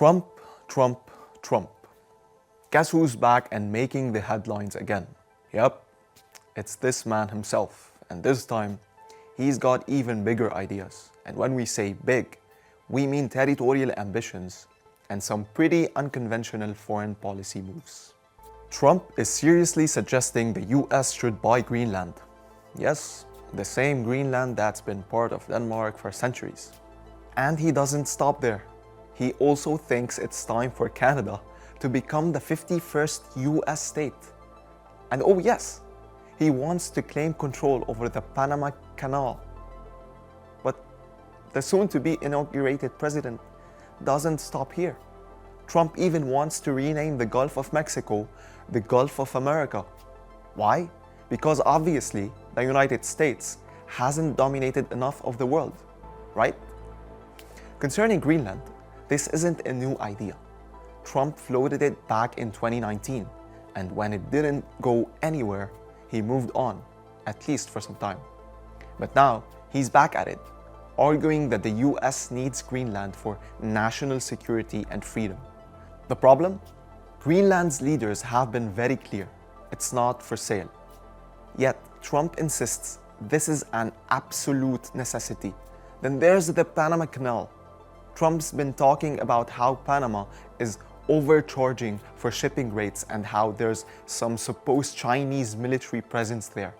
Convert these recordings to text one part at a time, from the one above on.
Trump, Trump, Trump. Guess who's back and making the headlines again? Yep, it's this man himself. And this time, he's got even bigger ideas. And when we say big, we mean territorial ambitions and some pretty unconventional foreign policy moves. Trump is seriously suggesting the US should buy Greenland. Yes, the same Greenland that's been part of Denmark for centuries. And he doesn't stop there. He also thinks it's time for Canada to become the 51st US state. And oh yes, he wants to claim control over the Panama Canal. But the soon-to-be inaugurated president doesn't stop here. Trump even wants to rename the Gulf of Mexico the Gulf of America. Why? Because obviously the United States hasn't dominated enough of the world, right? Concerning Greenland, this isn't a new idea. Trump floated it back in 2019, and when it didn't go anywhere, he moved on, at least for some time. But now, he's back at it, arguing that the US needs Greenland for national security and freedom. The problem? Greenland's leaders have been very clear. It's not for sale. Yet, Trump insists this is an absolute necessity. Then there's the Panama Canal. Trump's been talking about how Panama is overcharging for shipping rates and how there's some supposed Chinese military presence there,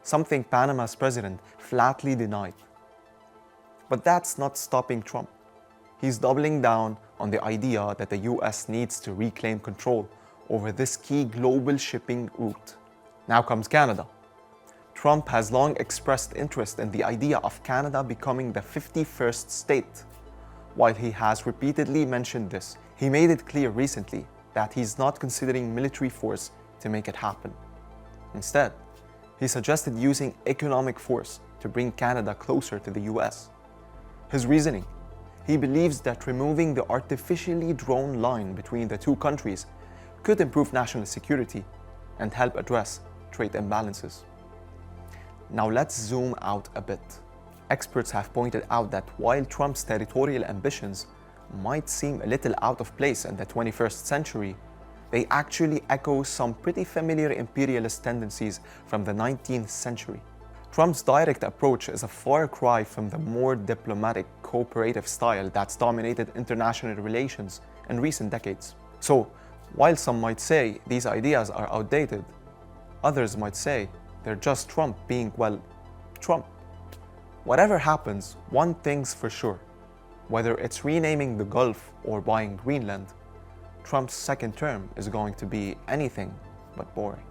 something Panama's president flatly denied. But that's not stopping Trump. He's doubling down on the idea that the US needs to reclaim control over this key global shipping route. Now comes Canada. Trump has long expressed interest in the idea of Canada becoming the 51st state. While he has repeatedly mentioned this, he made it clear recently that he's not considering military force to make it happen. Instead, he suggested using economic force to bring Canada closer to the US. His reasoning: he believes that removing the artificially drawn line between the two countries could improve national security and help address trade imbalances. Now let's zoom out a bit. Experts have pointed out that while Trump's territorial ambitions might seem a little out of place in the 21st century, they actually echo some pretty familiar imperialist tendencies from the 19th century. Trump's direct approach is a far cry from the more diplomatic, cooperative style that's dominated international relations in recent decades. So, while some might say these ideas are outdated, others might say they're just Trump being, well, Trump. Whatever happens, one thing's for sure. Whether it's renaming the Gulf or buying Greenland, Trump's second term is going to be anything but boring.